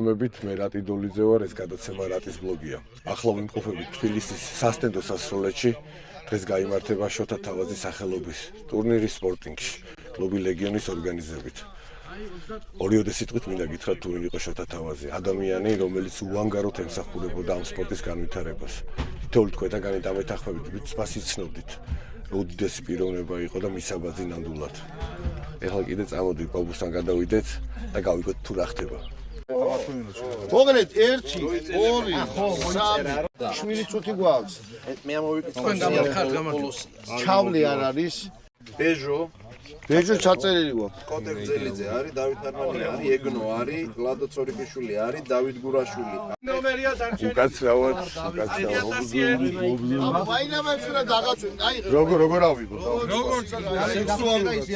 მოგესალმებით, მე რატი დოლიძე ვარ, ეს გადაცემა რატის ბლოგია. ახლა ვიმყოფებით თბილისის სასტენდო სასროლეთში. დღეს გაიმართება შოთა თავაძის სახელობის ტურნირი სპორტინგში, კლუბი ლეგიონის ორგანიზებით. ორიოდე სიტყვით მინდა გითხრათ თუ ვინ იყო შოთა თავაძე, ადამიანი, რომელიც უანგაროდ ემსახურებოდა ამ სპორტის განვითარებას. თითოეული თქვენთაგანი დამეთანხმებით, ვიწყას იცნობდით. უდიდესი პიროვნება იყო და მისაბაძი ნამდვილად. ეხლა კიდე წამოდით ბაბუსთან გადავიდეთ და გავიგოთ თუ რა ხდება. მოგლეთ 1 2 3 7 წუთი გვაქვს. მე ამოვიკითხე თქვენ გამარხართ ჩავლი არ არის. ბეჟო ჩაწერილი გვაქვს. კონტექ ძელიძე არის, დავით ნარმანი არის, ეგნო არის, ლადო ცორიკიშვილი არის, დავით გურაშვილი. ნომერია დარჩენილი. უკაცრავად. ვაინამებს უნდა დაგაწვენ. აი როგორ ავიღოთ? როგორც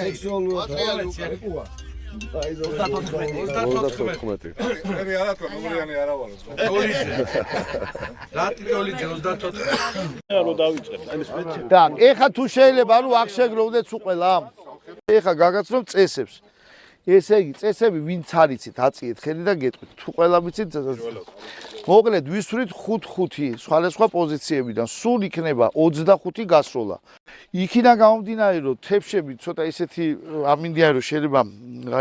სექსუალურად. მე არა თქვა ნომერიანი არა ვარ. დოლიძე. რატი დოლიძე 34. და ეხა თუ შეიძლება რომ აქ შეგროვდეთ უყველა. ეხა გაგაცნობ წესებს. ესე იგი წესები ვინც არიცით აწიეთ ხელი და გეტყვით. თუ ყველა ვიცით მოკლედ ვისვრით 5-5 სხვადასხვა პოზიციებიდან სულ იქნება 25 გასროლა. იქიდან გამომდინარე რომ თეფშები ცოტა ისეთი ამინდია რომ შეიძლება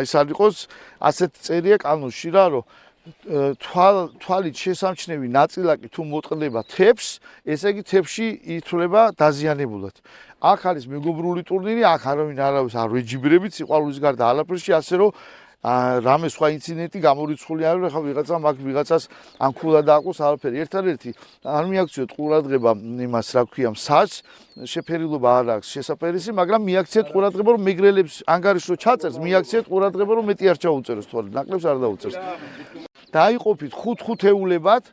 ის არ იყოს ასეთ წერია კანონში რა რომ თვალით შესამჩნევი ნაწილაკი თუ მოტყდება თეფს, ესე იგი თეფში ითვლება დაზიანებულად. აქ არის მეგობრული ტურნირი, აქ არავინ არავის არ ვეჯიბრებით, სიყვარულის გარდა არაფერში, ასე რომ რამე სხვა ინციდენტი გამორიცხული არის, ხა ვიღაცა მაგ ვიღაცას ან ქულა დააყოს არაფერი. ერთადერთი არ მიაქციოთ ყურადღება იმას, რა ქვია, მსაჯს, შეფერილობა არ აქვს შესაფერისი, მაგრამ მიაქციეთ ყურადღება, რომ მეგრელებს ანგარიშო ჩაწერს, მიაქციეთ ყურადღება, რომ მეტი არ ჩაუწეროს თვალი, ნაკლებს არ დაუწერს. დაიყოფით 5-5 ეულებად.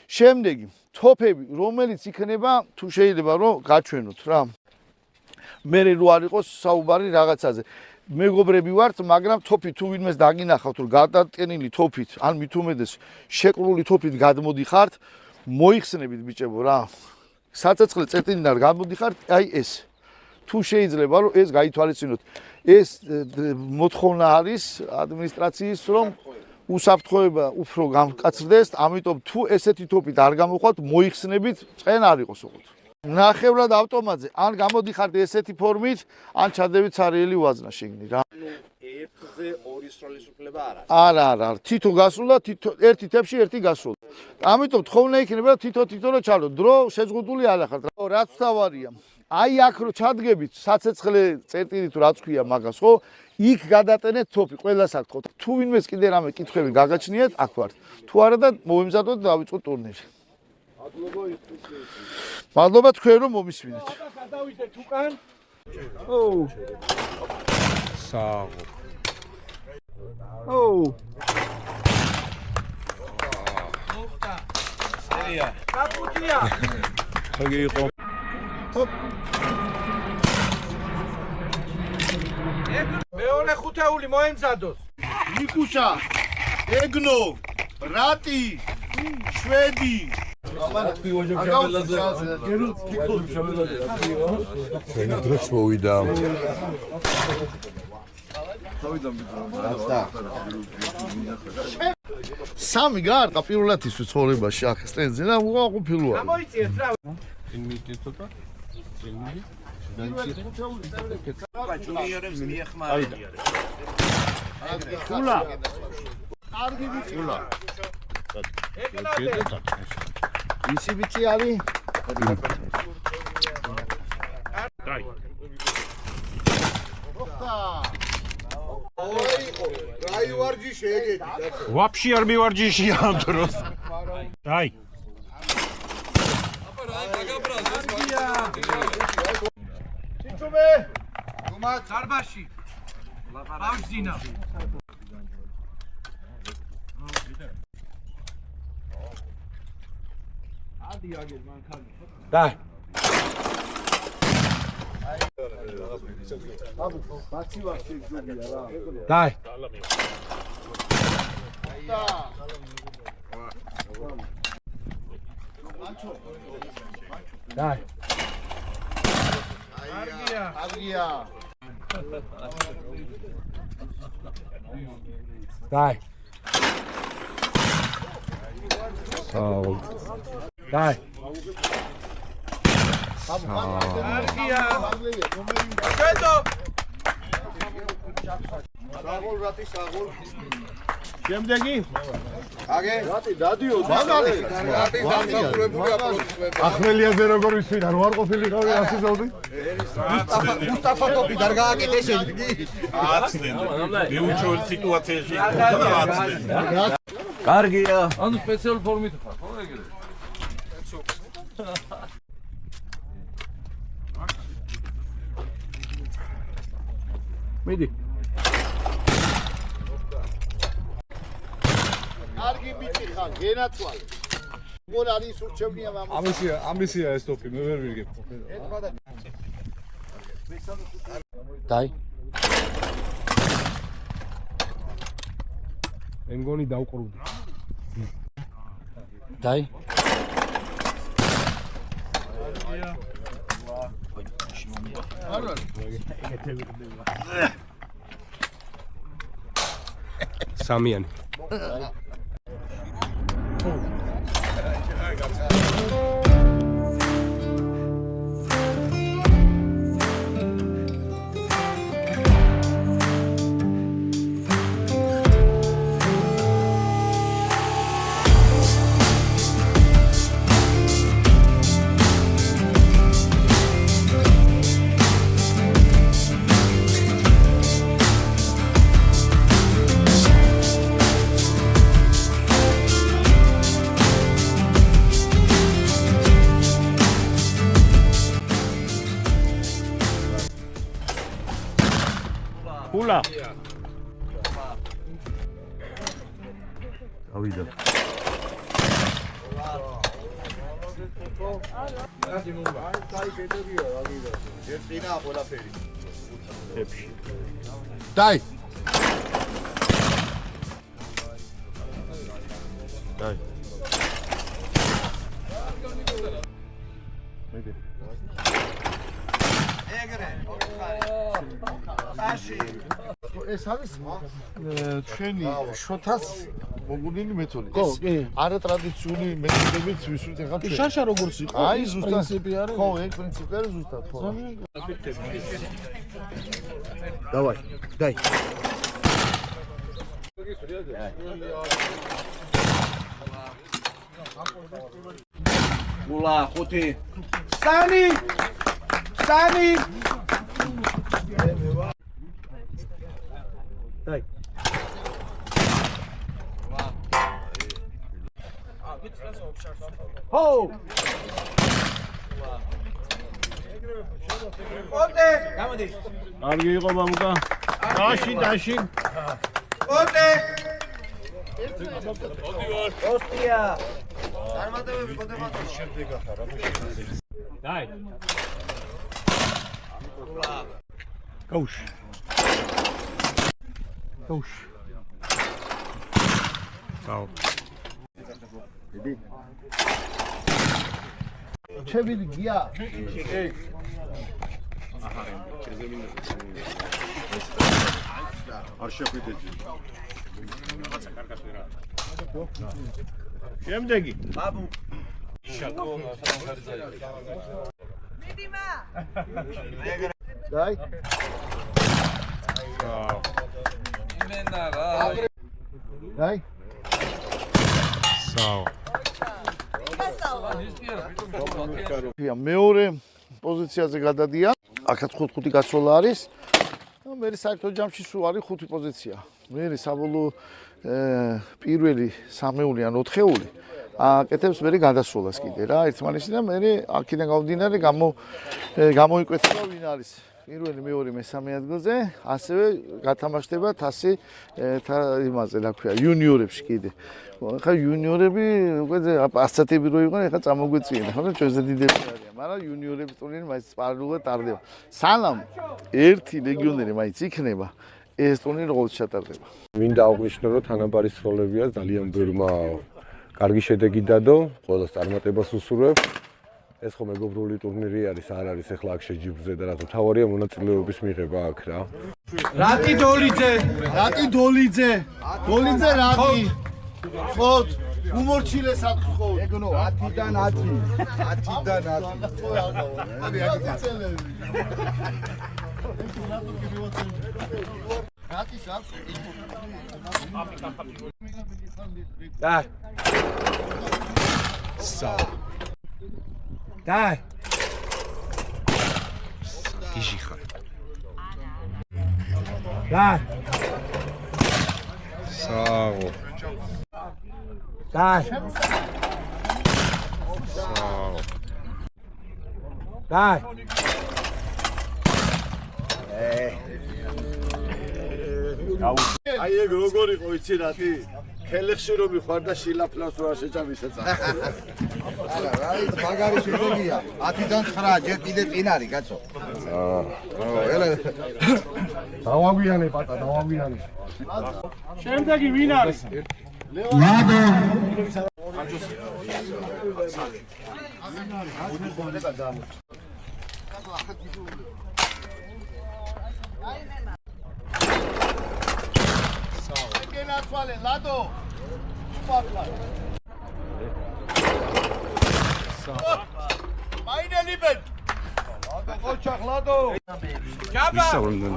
შემდეგი თოფები, რომელიც იქნება თუ შეიძლება რომ გაჩვენოთ რა. მე რო არ იყოს საუბარი რაღაცაზე. მეგობრები ვართ, მაგრამ თოფი თუ ვინმეს დაგინახავთ, რომ გადატენილი თოფით, ან მით უმეტეს შეკრული თოფით გადმოდიხართ, მოიხსნებით ბიჭებო რა. საცეცხლე წერტილიდან გადმოდიხართ, აი ეს. თუ შეიძლება რომ ეს გაითვალისწინოთ. ეს მოთხოვნა არის ადმინისტრაციის, რომ უსაფრთხოება უფრო გამკაცრდეს, ამიტომ თუ ესეთი თოფით არ გამოხვალთ, მოიხსნებით, წენ არ იყოს უყოთ. ნახევრად ავტომატზე, ან გამოდიხართ ესეთი ფორმით, ან ჩადებით ცარიელი ვაზნა შეგნი რა. ერთზე ორი სროლის უფლება არ არის. არა, თითო გასროლა, ერთი თეფში ერთი გასროლა. ამიტომ თხოვნა იქნება თითო რა ჩალო. დრო შეზღუდული არ ახართ. რაც თავარია. აი აქ რო ჩადგებით საცეცხლე წერტილით რაც ქვია მაგას, ხო? იქ გადატენეთ თოფი, ყველას აქ თქოთ. თუ ვინმეს კიდე რამე კითხვები გაგაჩნიათ, აქ ვართ. თუ არა და მოვიმზადოთ და დავიწყოთ ტურნირი. მადლობა თქვენ რომ მომისმინეთ. გადავიდეთ უკან. საღო. მოხდა. სერია. კაპუტია. ხაგი იყო. მეორე ხუთეული მოემზადოს. ნიკუშა, ეგნო, რატი, შვედი. ჩვენი დროც მოვიდა. სამი გარდა პირველად ისვი ცხოვრებაში აქ სტენდზე და უაყოფილოა. გამოიწიეთ რა. ჯუნიორებს მიეხმარება. ხულა. კარგი ვიცულა. ეგნატე. ისი ბიჭი არის? დაი. ოხტა. რაი ვარჯიში ეგეთი. ვაფშე არ მივარჯიში ამ დროს. დაი. ჩიჩუმე. გუმად ზარბაში. ბავშვინა. ადი აგერ მანქანა. დაი. აბუ, ბაცი ვარ შეგზულია რა. დაი. დაი. აგია. დაი. დაი. შემდეგი ახმელიაზე როგორ ვისვინ არ ვარ ყოფილიყავი ასე ზავდი მუსტაფა ტოპი არ გააკეთე შემდეგი მეუჩოელი სიტუაციაში კარგია. ანუ სპეციალურ ფორმით ხარ, ხო ეგრე? მიდი. კარგი ბიჭი ხარ, გენაცვალე. როგორ არის ურჩევნია ამისია ეს ტოპი, მე ვერ ვირგებ. დაი. მე მგონი დავყრუდი. დაი. სამიანი. ფულა. ავიდა. დაი. დაი. ეს არის ჩვენი შოთას მოგონილი მეთოდი. ხო, კი. არა ტრადიციული მეთოდებით ვისურვით ახლა ჩვენ. შაშა როგორც იყო, აი ზუსტად პრინციპი არის. ხო, ეგ პრინციპი არის ზუსტად, ხო. დავაი. დაი. გულა, ხუთი. სამი. დაი. ჰო! ოდე! გამოდი. კარგი იყო მამუკა. დაში. ოდე ოსტია. წარმატებები გოდებათ შემდეგ ახლა რა დაი. გაუშ. დაუ. ჩებილი გია. არ შეხვიდეთ. შემდეგი. ბაბუ. დაი. იმენა რა. დაი. საო. მეორე პოზიციაზე გადადიან. აქაც 5-5 გასვლა არის. მე საერთოდ ჯამში სულ არის 5 პოზიცია. მე საბოლოო პირველი 3-ეული ან 4-ეული აკეთებს მე გადასვლას კიდე რა ერთმანეთში და მე აქედან გამომდინარე გამოიკვეთა ვინ არის პირველი, მეორე, მესამე ადგილზე, ასევე გათამაშდება თასი იმაზე, რა ქვია, იუნიორებში კიდე. ხა იუნიორები უკვე ასათები რო იყვნენ, ხა წამოგვეწიენა, ხო და ჩვენზე დიდები არიან, მაგრამ იუნიორების ტურნირი მაინც პარალელურად ტარდება. სანამ ერთი ლეგიონერი მაინც იქნება, ეს ტურნირი ყოველთვის ჩატარდება. მინდა აღვნიშნო, რომ თანაბარის როლებია ძალიან ბევრმა კარგი შედეგი დადო, ყველას წარმატებას უსურვებ. ეს ხო მეგობრული ტურნირი არის, არ არის ახლა აქ შეჯიბრზე და რატო თავარია მონაწილეობის მიღება აქ რა. რატი დოლიძე. რატი დოლიძე? დოლიძე რატი? ხო უმორჩილეს აქვს ხოლმე. ეგნო 10-დან 10. 10-დან 10. და დაი. გიჟი ხარ. დაი. სააღო. დაი. სააღო. დაი. აი ეგ როგორ იყო იცი რატი? ხელეხში რომ მიხარ და შილაფლავს რა შეჭამისეცა. არა, რა ის მაგარი შედეგია. 10-დან 9, ჯერ კიდე წინ არის, კაცო. ელე. დავაგვიანე პატა, დავაგვიანე. შემდეგი ვინ არის? გენაცვალე ლადო. უპაპლა. მაინე ლიბენ. ლადო ყოჩახ ლადო. ისავრენ.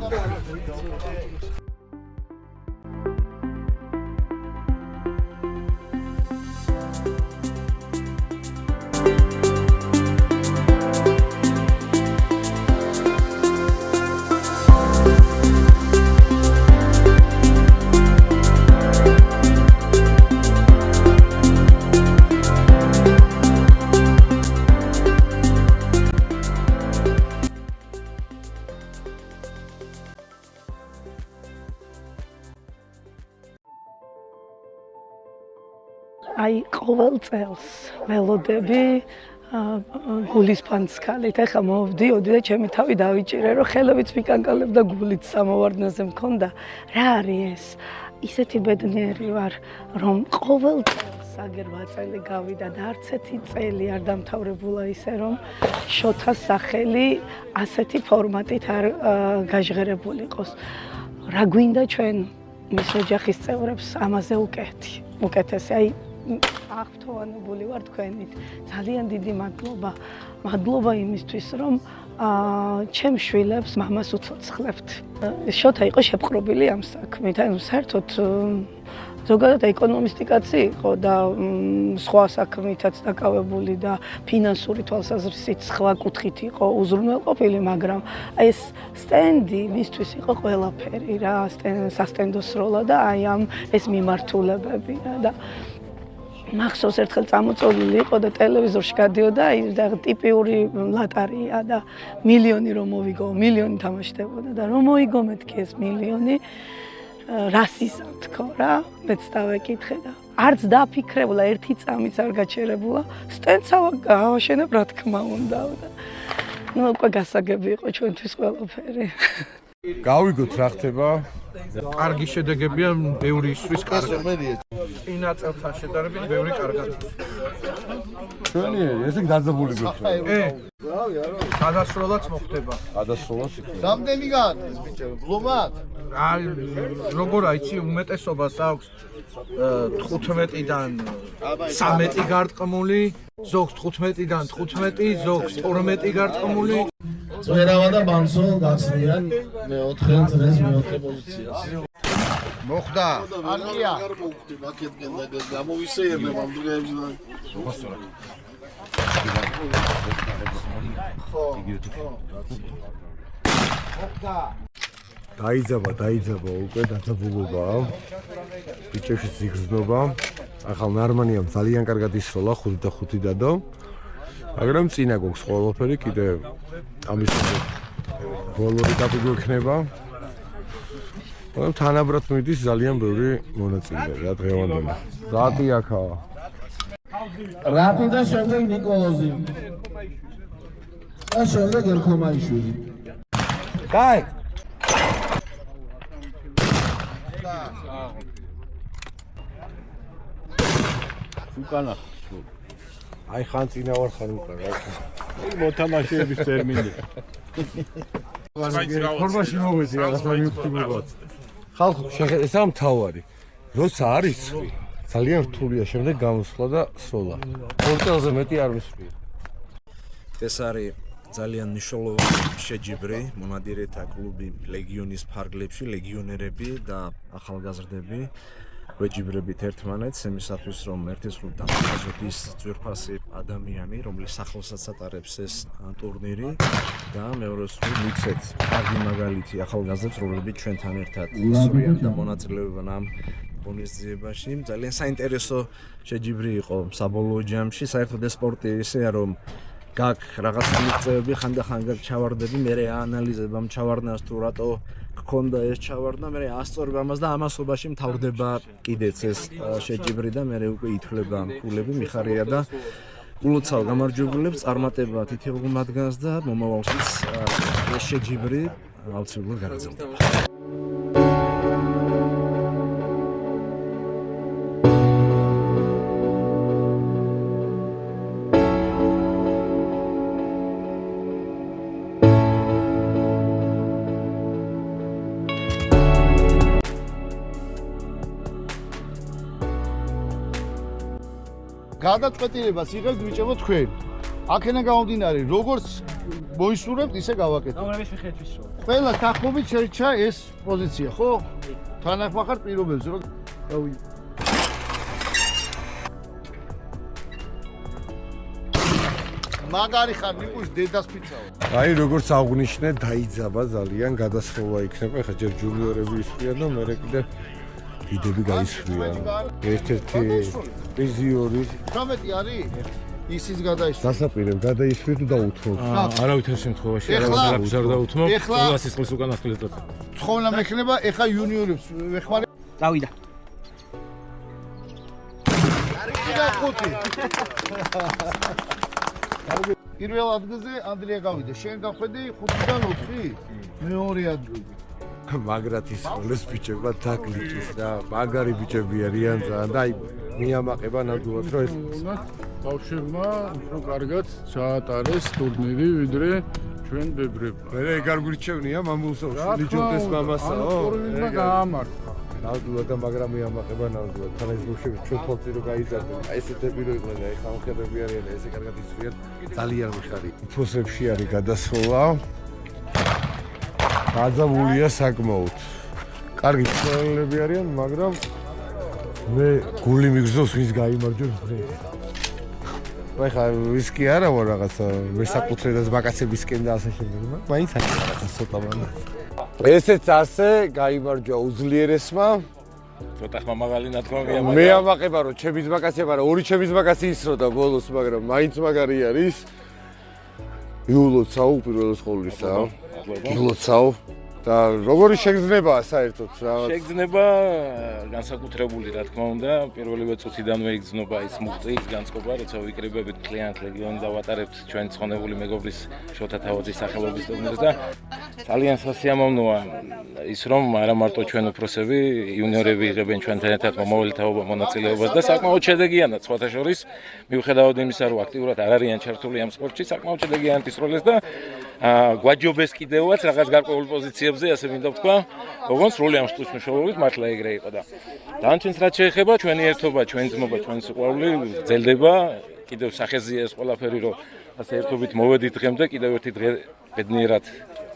აი ყოველ წელს ველოდები გულის ფანცქალით ახლა მოვდიოდი და ჩემი თავი დავიჭირე რომ ხელებიც მიკანკალებდა გულით სამოვარდნაზე მქონდა რა არის ეს ისეთი ბედნიერი ვარ რომ ყოველ წელს აგერ ვაწელი გავიდა და არც ერთი წელი არ დამთავრებულა ისე რომ შოთას სახელი ასეთი ფორმატით არ გაჟღერებულიყოს რა გვინდა ჩვენ მის ოჯახის წევრებს ამაზე უკეთესი აი აღფრთოვანებული ვარ თქვენით. ძალიან დიდი მადლობა. მადლობა იმისთვის, რომ ჩემ შვილებს მამას უცოცხლებთ. შოთა იყო შეპყრობილი ამ საქმით. ანუ საერთოდ ზოგადად ეკონომისტი კაცი იყო და სხვა საქმითაც დაკავებული და ფინანსური თვალსაზრისით სხვა კუთხით იყო უზრუნველყოფილი, მაგრამ აი ეს სტენდი მისთვის იყო ყველაფერი რა, სასტენდო სროლა და აი ამ ეს მიმართულებები რა და მახსოვს ერთხელ წამოწოლილი იყო და ტელევიზორში გადიოდა აი და ტიპიური ლატარია და მილიონი რომ მოვიგო, მილიონი თამაშდებოდა და რომ მოიგო მეთქი ეს მილიონი რასისა თქო რა, მეც დავეკითხე და არც დაფიქრებულა ერთი წამიც არ გაჩერებულა, სტენდს გავაშენებ რა თქმა უნდა და ნუ უკვე გასაგები იყო ჩვენთვის ყველაფერი. გავიგოთ რა ხდება. კარგი შედეგებია ბევრი ისვის კარგად. წინა წელთან შედარებით ბევრი კარგად. ჩვენი ესე დაძაბული გვექნება. გადასროლაც მოხდება. გადასროლას იქნება. რამდენი გააკეთეს ბიჭო? ბლომად? აი როგორ აიცი უმეტესობას აქვს 15-დან 13 გარტყმული, ზოგს 15-დან 15, ზოგს 12 გარტყმული. წვერავა და ბანსო გაცნიან მეოთხე წრეს მეოთხე პოზიციას. მოხდა. არკია. მაკეთკენ და გამოვისეირნე ამ დღეებში და მოხდა. დაიძაბა უკვე დაძაბულობა. ბიჭებში ზიგრძნობა. ახლა ნარმანიამ ძალიან კარგად ისროლა 5 და 5 დადო. მაგრამ წინა გვაქვს ყველაფერი კიდე ამის ბოლო ეტაპი გვექნება. მაგრამ თანაბრად მიდის ძალიან ბევრი მონაწილე რა დღევანდელი. რატი აქაა? რატი და შემდეგ ნიკოლოზი. და შემდეგ ერქომაიშვილი. დაი. უკანა. აი ხან წინა ვარ ხან უკან რა. მოთამაშეების ტერმინი. ფორმაში მოვედი რაღაცა მიუხვდებათ. ხალხო ესაა მთავარი. როცა არის ცხვი, ძალიან რთულია შემდეგ გამოსვლა და სროლა. 2 წელზე მეტი არ მისვია. ეს არის ძალიან მნიშვნელოვანი შეჯიბრი მონადირეთა კლუბი ლეგიონის ფარგლებში, ლეგიონერები და ახალგაზრდები ვეჯიბრებით ერთმანეთს იმისათვის რომ ერთის სრულ დამახასიათოს ის ძვირფასი ადამიანი, რომლის სახელსაც ატარებს ეს ტურნირი და მეორე სრულ მიცეთ კარგი მაგალითი ახალგაზრდებს, რომლებიც ჩვენთან ერთად ისვრიან და მონაწილეობენ ამ ღონისძიებაში. ძალიან საინტერესო შეჯიბრი იყო საბოლოო ჯამში. საერთოდ ეს სპორტი ისეა რომ გაქვს რაღაც მიღწევები, ხანდახან გაქვს ჩავარდები, მე აანალიზებ ამ ჩავარდნას თუ რატო გქონდა ეს ჩავარდნა, მე ასწორებ ამას და ამასობაში მთავრდება კიდეც ეს შეჯიბრი და მე უკვე ითვლება ამ ქულები, მიხარია და გულოცავ გამარჯვებულებს, წარმატება თითოეულ მათგანს და მომავალშიც ეს შეჯიბრი აუცილებლად განაგრძელდება. გადაწყვეტილებას იღებთ ბიჭებო თქვენ. აქედან გამომდინარე, როგორც მოისურვებთ, ისე გავაკეთებთ. ნომრების მიხედვით ის რო. ყველა თანხმობით შეირჩა ეს პოზიცია, ხო? თანახმახარ პირობებზე, რომ დავი. მაგარი ხარ, ნიკუშ დედას ფიცაო. აი როგორც აღნიშნე, დაიძაბა ძალიან გადასროლა იქნება. ეხლა ჯერ ჯუნიორები ისვრიან და მერე კიდე დიდები გაისვრიან. ერთ-ერთი პრიზიორი 18 არის? ისიც გადაისვა. დასაპირებ გადაისვრი თუ დაუთმობ. არავითარ შემთხვევაში ეხლა- არავის არ დავუთმობ. ეხლა- ყველა სისხლის უკანასკნელად ვაწევ. ცხონა მექნება, ეხა იუნიორებს ვეხმარებ. წავიდა. კიდე 5. პირველ ადგილზე ანდრია გავიდა. შენ გახვედი 5-დან 4? მეორე ადგილი. მაგრად ისროლეს ბიჭებმა დაგლიჭის და მაგარი ბიჭები არიან ძალიან და აი მიამაყება ნამდვილად რომ ეს ბავშვებმა უფრო კარგად ჩაატარეს ტურნირი, ვიდრე ჩვენ ბებრებმა. მე ეგ არ გვირჩევნია მამულსო ლიჯონდეს მამასაო ტურნირმა გაამართლა. ნამდვილად და მაგრამ მიამაყება ნამდვილად თან ეს ბავშვები ჩვენ თვალწინ რო გაიზარდნენ აი ესეთები რო იყვნენ და ეხლა მოხდებები არიან და ესე კარგად ისვრიან ძალიან მიხარი უფროსებში არის გადასროლა გაძაბულია საკმაოდ კარგი ცხოველები არიან მაგრამ მე გული მიგზავს ვინც გაიმარჯვებს დღეს აი ხა ვისკი არა ვარ რაღაცა მე საკუთრედაც ვაკაცებისკენ და ასე შემდეგ მაინც არის რაღაცა ცოტა მანდ ესეც ასე გაიმარჯვა უძლიერესმა ცოტა ხმა მაღალი ნათქმა მე ამაყება რომ ჩემის ვაკაცია არა ორი ჩემის ვაკაცი ისროდა ბოლოს მაგრამ მაინც მაგარი არის იულოცავ პირველ სკოლისა იულოცავ და როგორი შეგრძნებაა საერთოდ რაღაც შეგრძნება განსაკუთრებული რა თქმა უნდა პირველივე წუთიდანვე იგრძნობა ის მუხტი განწყობა როცა ვიკრიბებით კლიანტ ლეგიონს და ვატარებთ ჩვენ ცხონებული მეგობრის შოთა თავაძის სახელობის ტურნირს და ძალიან სასიამოვნოა ის რომ არა მარტო ჩვენ უფროსები იუნიორები იღებენ ჩვენთან ერთად მომავალი თაობა მონაწილეობას და საკმაოდ შედეგიანად სხვათა შორის მიუხედავად იმისა რომ აქტიურად არ არიან ჩართული ამ სპორტში საკმაოდ შედეგიანად ისროლეს და გვაჯობეს კიდევაც რაღაც გარკვეულ პოზიციებზე ასე მინდა ვთქვა ოღონდ სრული ამ შტოს მნიშვნელობით მართლა ეგრე იყო და დანარჩენს რაც შეეხება ჩვენი ერთობა ჩვენ ძმობა ჩვენ სიყვარული გრძელდება კიდევ სახეზეა ეს ყველაფერი რომ ასე ერთობით მოვედით დღემდე კიდევ ერთი დღე ბედნიერად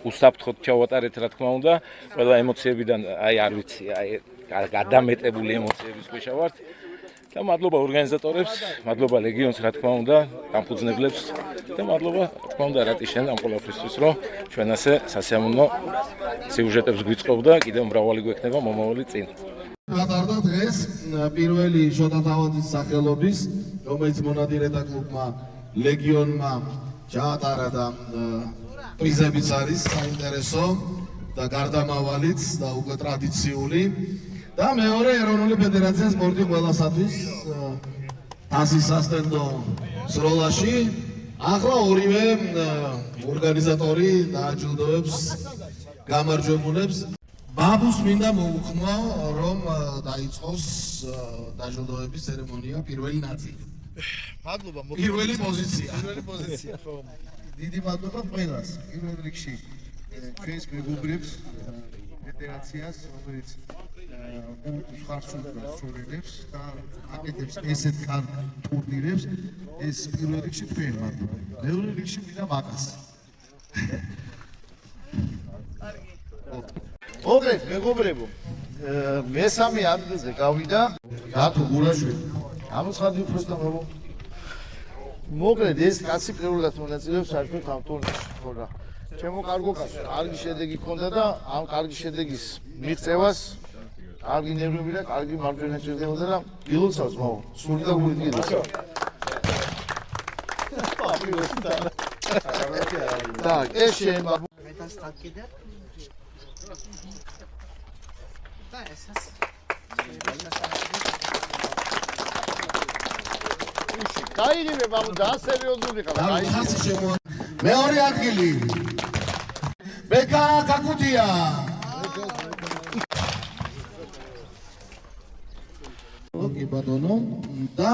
უსაფრთხოდ ჩავატარეთ რა თქმა უნდა ყველა ემოციებიდან აი არ ვიცი აი გადამეტებული ემოციების ქვეშ ვართ და მადლობა ორგანიზატორებს, მადლობა ლეგიონს რა თქმა უნდა, დამფუძნებლებს და მადლობა რა თქმა უნდა რატიშენ ამ ყველაფრისთვის, რომ ჩვენ ასე სასიამოვნო სიუჟეტებს გვიწყობ და კიდევ მრავალი გვექნება მომავალი წინ. გატარდა დღეს პირველი შოთა თავაძის სახელობის, რომელიც მონადირეთა კლუბმა ლეგიონმა ჩაატარა და პრიზებიც არის საინტერესო და გარდამავალიც და უკვე ტრადიციული და მეორე ეროვნული ფედერაციის სპორტი ყველასათვის თასის სასტენდო სროლაში ახლა ორივე ორგანიზატორი დააჯილდოებს გამარჯვებულებს ბაბუს მინდა მოუხმო რომ დაიწყოს დაჯილდოების ცერემონია პირველი ნაწილი მადლობა პირველი პოზიცია ხო დიდი მადლობა ყველას პირველ რიგში ჩვენს მეგობრებს ფედერაციას რომელიც ხარჯულებს და აკეთებს ესეთ კარგ ტურნირებს ეს პირველ რიგში თქვენ მადლობა. მეორე რიგში მინდა მაგას. მოგეთ მეგობრებო, მესამე ადგილზე გავიდა დათო გულაშვილი. ამოცხადი უბრალოდ მოგეთ ეს კაცი პირველად მონაწილეობს საერთოდ ამ ტურნირში, ხო რა. ჩემო კარგო კაცო, კარგი შედეგი ჰქონდა და ამ კარგი შედეგის მიღწევას კარგი ნერვები და კარგი მარჯვენა ჭირდებოდა და ილოცავს მაო, სული და გული გიდოს. Так, ეს შემა დაიგივე ბაბუ და სერიოზული ხარ. მეორე ადგილი. ბეკა კაკუტია. ოკეი ბატონო და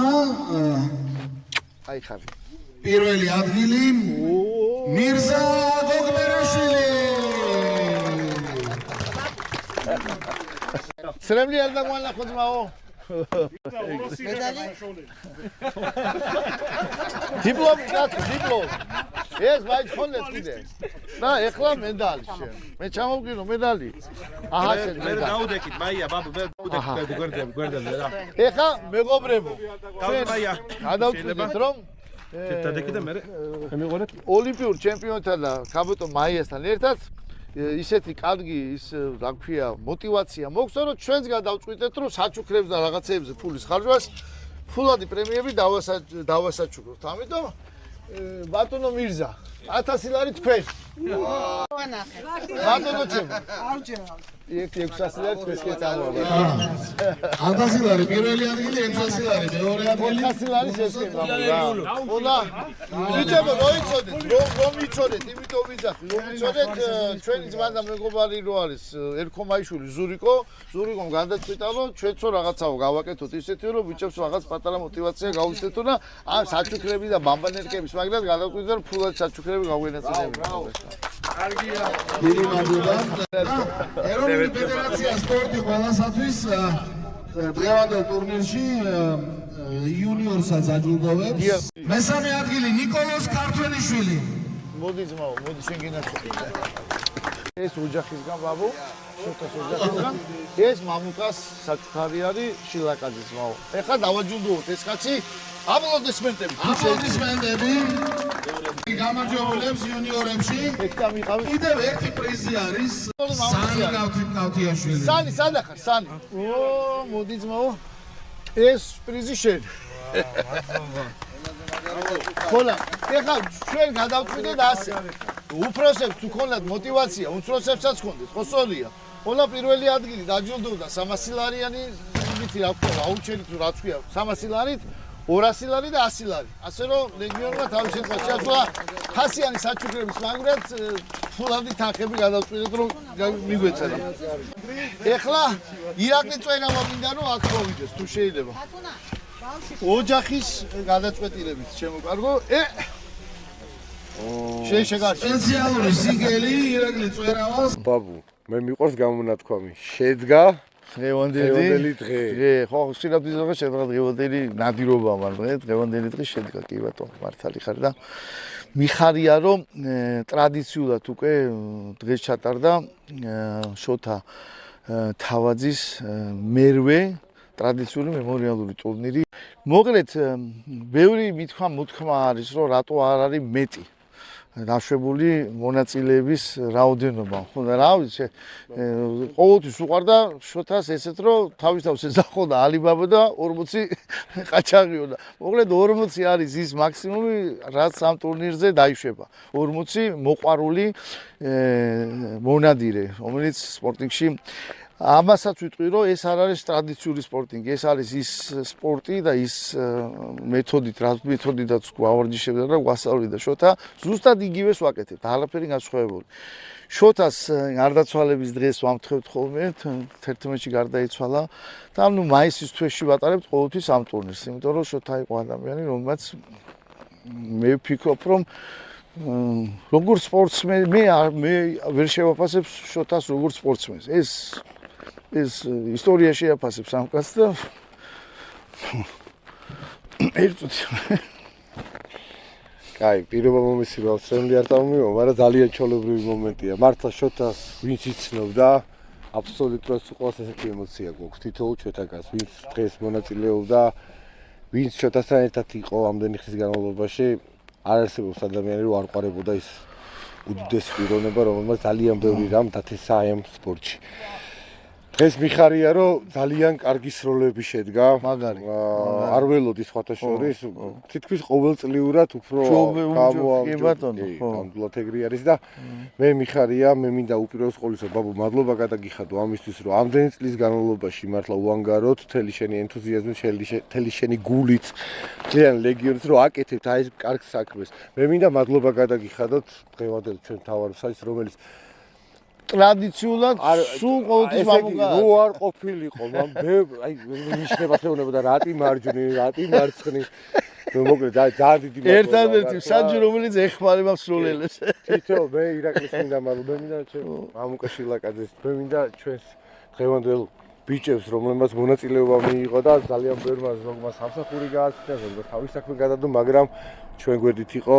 აი ხარ. პირველი ადგილი მირზა გოგბერაშვილი. სრემლი არ დაგვალახოთ მაო. დიპლომი კაცო, დიპლომი. ეს მაინც ხონდეთ კიდე. და ეხლა მედალი შენ. მე ჩამოვგირო მედალი. აჰა შენ მედალი. დაუდეკით, მაია, ბაბუ, მე დაუდეკით, გვერდებზე რა. ეხლა მეგობრებო. მაია. გადავწყვეტით რომ დადეკით და მე მიყურეთ. ოლიმპიურ ჩემპიონთა და კაბოტო მაიასთან ერთად ისეთი კარგი ის რა ქვია мотиваცია მოგვცა რომ ჩვენც გადავწყვიტეთ რომ საჩუქრებს და რაღაცეებზე ფულის ხარჯვას ფულადი პრემიები დავასაჩუქროთ. ამიტომ ბატონო მირზა 1000 ლარი თქვენ. ბატონო ჩემო. ერთი 600 ლარი თქვენს კი წამოვა. 1000 ლარი პირველი ადგილი, 600 ლარი მეორე ადგილი. 400 ლარი შეესკება რა. ხოდა ვიჭებო როიცოდეთ, რომ იცოდეთ, იმიტომ ვიძახი, რომ იცოდეთ ჩვენი ძმა და მეგობარი რო არის ერქომაიშვილი ზურიკომ გადაწყვიტა რომ ჩვენცო რაღაცაო გავაკეთოთ ისეთი რომ ვიჭებს რაღაც პატარა мотиваცია გავუსწრეთო და ამ საჩუქრები და ბამბანერკების მაგრამ გადავწყვიტა რომ ფულად საჩუქრები გავგვენაწილებით. კარგია. დიდი მადლობა. ეროვნული ფედერაცია სპორტი ყველასათვის დღევანდელ ტურნირში იუნიორსაც აჯილდოვებს. მესამე ადგილი ნიკოლოზ ქართველიშვილი. მოდი ძმაო, მოდი შენ გინაცვლი. ეს ოჯახისგან ბაბუ, შოთას ოჯახისგან. ეს მამუკას საჩუქარი არის შილაკაძე ძმაო. ეხლა დავაჯილდოვოთ ეს კაცი. აპლოდისმენტები. აპლოდისმენტები. გამარჯვებულებს იუნიორებში. კიდევ ერთი პრიზი არის. სანი ქავთიაშვილი. სანი, სადა ხარ? სანი. ო, მოდი ძმაო. ეს პრიზი შენ. ხოლა, ეხლა ჩვენ გადავწყვიტეთ ასე. უფროსებს თუ ქონდათ мотиваცია, უმცროსებსაც ქონდეთ, ხო სწორია. ხოლა პირველი ადგილი დაჯილდოვდა 300 ლარიანი, იცი რა ქვია, აუჩერი თუ რა თქვია, 300 ლარით 200 ლარი და 100 ლარი. ასე რომ ლეგიონმა თავის შეცვლა შეასრულა 100-იანი საჩუქრების მაგრად ფულადი თანხები გადავწყვიტეთ რომ მიგვეწერა. ეხლა ირაკლი წვერავა მინდა რომ აქ მოვიდეს თუ შეიძლება. ოჯახის გადაწყვეტილებით შემოკარგო. შეგარჩი. სპეციალური სიგელი ირაკლი წვერავას. ბაბუ, მე მიყვარს გამონათქვამი. შედგა დღევანდელი დღე. ხო, სინამდვილეს რა შედგა დღევანდელი ნადირობა მარ დღევანდელი დღე შედგა კი ბატონო, მართალი ხარ და მიხარია რომ ტრადიციულად უკვე დღეს ჩატარდა შოთა თავაძის მერვე ტრადიციული მემორიალური ტურნირი. მოკლედ, ბევრი მოთქმა არის რომ რატო არ არის მეტი დაშვებული მონაწილეების რაოდენობა. ხო და რა ვიცი, ყოველთვის უყარდა შოთას ესეთ რომ თავის თავს ეძახოდა ალიბაბა და 40 ყაჩაღიოდა. მოკლედ 40 არის ის მაქსიმუმი, რაც ამ ტურნირზე დაიშვება. 40 მოყვარული მონადირე, რომელიც სპორტინგში ამასაც ვიტყვი რომ ეს არ არის ტრადიციული სპორტინგი, ეს არის ის სპორტი და ის მეთოდით, რა მეთოდითაც გვავარჯიშებდა და გვასწავლიდა შოთა, ზუსტად იგივეს ვაკეთებთ, არაფერი განსხვავებული. შოთას გარდაცვალების დღეს ვამთხოვთ ხოლმე, 11-ში გარდაიცვალა და ნუ მაისის თვეში ვატარებთ ყოველთვის ამ ტურნირს, იმიტომ რომ შოთა იყო ადამიანი, რომელმაც მე ვფიქრობ რომ როგორც სპორტსმენი მე ვერ შევაფასებ შოთას როგორც სპორტსმენს. ეს ეს ისტორია შეაფასებს ამ კაცს და ერთუთ კაი, პირობა მომისურვა ვცრემლი არ წამომივა, მაგრამ ძალიან ჩოლებრივი მომენტია. მართლა შოთას ვინც იცნობდა, აბსოლუტურად უყურს ესეთი ემოცია გვაქვს თითოეულ ჩვენთანაც, ვინც დღეს მონაწილეობდა, ვინც შოთასთან ერთად იყო ამდენი ხნის განმავლობაში, არ არსებობს ადამიანი, რომ არ ყვარებოდა ის უდიდესი პიროვნება, რომელმაც ძალიან ბევრი რამ დათესა ამ სპორტში. დღეს მიხარია, რომ ძალიან კარგი სროლები შედგა. მაგარი. არ ველოდი სხვათა შორის, თითქმის ყოველწლიურად უფრო გამდულად ეგრე არის და მე მიხარია, მე მინდა უპირველეს ყოვლისა ბაბუ მადლობა გადაგიხადო ამისთვის, რომ ამდენი წლის განმავლობაში მართლა უანგაროდ მთელი შენი ენთუზიაზმით, მთელი შენი გულით, ძალიან ლეგიონით რომ აკეთებთ აი ეს კარგ საქმეს. მე მინდა მადლობა გადაგიხადოთ დღევანდელ ჩვენ თავარ საის, რომელიც ტრადიციულად სულ ყოველთვის მამუკა. რო არ ყოფილიყო, მან აი ნიშნება შეუნება და რატი მარჯვნი, რატი მარცხნი. მოკლედ ძალიან დიდი მადლობა. ერთადერთი საჯი რომელიც ეხმარება მსროლელებს. თითო მე ირაკლის მინდა მადლობა, მე მინდა ჩვენ მამუკა შილაკაძეს, მე მინდა ჩვენს დღევანდელ ბიჭებს, რომლებმაც მონაწილეობა მიიღო და ძალიან ბევრმა ზოგმა სამსახური გააცნია, ზოგმა თავის საქმე გადადო, მაგრამ ჩვენ გვერდით იყო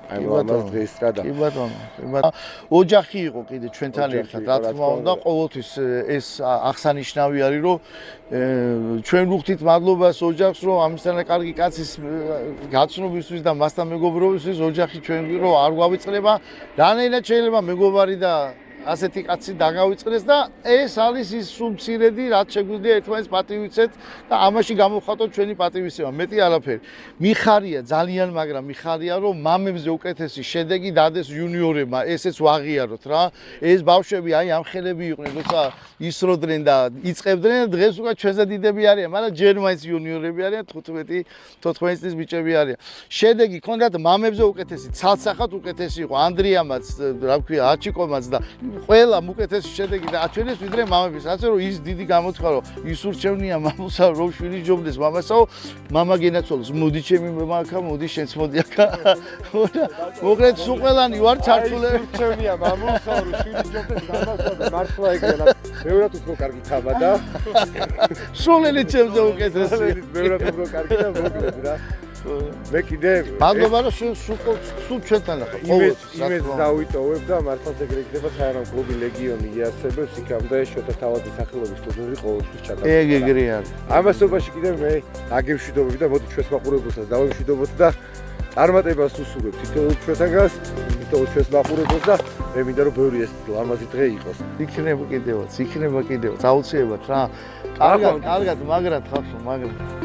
აი ამას დღეს რა და კი ბატონო, ოჯახი იყო კიდე ჩვენთან ერთად, რა თქმა უნდა, ყოველთვის ეს აღსანიშნავი არის, რომ ჩვენ ვუხდით მადლობას ოჯახს, რომ ამისთანა კარგი კაცის გაცნობისთვის და მასთან მეგობრობისთვის ოჯახი ჩვენ რომ არ გვავიწყდება, რანაირად შეიძლება მეგობარი და ასეთი კაცი დაგავიწყდეს და ეს არის ის სულ მცირედი, რაც შეგვიძლია ერთმანეთს პატივიცეთ და ამაში გამოვხატოთ ჩვენი პატივისცემა. მეტი არაფერი. მიხარია ძალიან, მაგრამ მიხარია, რომ მამებზე უკეთესი შედეგი დადეს იუნიორებმა, ესეც ვაღიაროთ რა. ეს ბავშვები აი ამ ხელები იყვნენ, როცა ისროდნენ და იწყებდნენ, დღეს უკვე ჩვენზე დიდები არიან, მაგრამ ჯერ მაინც იუნიორები არიან, 15-14 წლის ბიჭები არიან. შედეგი ქონდათ მამებზე უკეთესი, ცალსახად უკეთესი იყო ანდრიამაც, რა ვქვია, აჩიკომაც და ყველა უკეთესი შედეგი და აჩვენეს ვიდრე მამების. ასე რომ ის დიდი გამოთხა რომ ის ურჩევნია მამულსა რომ შვილი ჯობდეს მამასაო, მამა გენაცვალოს. მოდი ჩემი მამაკა, მოდი შენც მოდი აქა. მოკლედ სულ ყველანი ვარ ჩართულები. ურჩევნია მამულსა რომ შვილი ჯობდეს მამასაო და მართლა ეგრეა. ბევრად უფრო კარგი თამა და სროლელი ჩემზე უკეთესი. ბევრად უფრო კარგი და მოკლედ რა. მე კიდე მადლობა რომ სულ ჩვენთან ახლა იმეც დავიტოვებ და მართლაც ეგრე იქნება საერთო კლუბი ლეგიონი იარსებებს იქამდე შოთა თავადის სახელობის ტურნირი ყოველთვის ჩატარდება. ეგრე არის. ამასობაში კიდე მე აგემშვიდობები და მოდი ჩვენს მაყურებელსაც დავემშვიდობოთ და წარმატებას უსურვებ თითოეულ ჩვენთანაც, თითოეულ ჩვენს მაყურებელს და მე მინდა რომ ბევრი ეს ლამაზი დღე იყოს. იქნება კიდევაც, აუცილებლად რა. კარგად, მაგრად ხახო, მაგრად.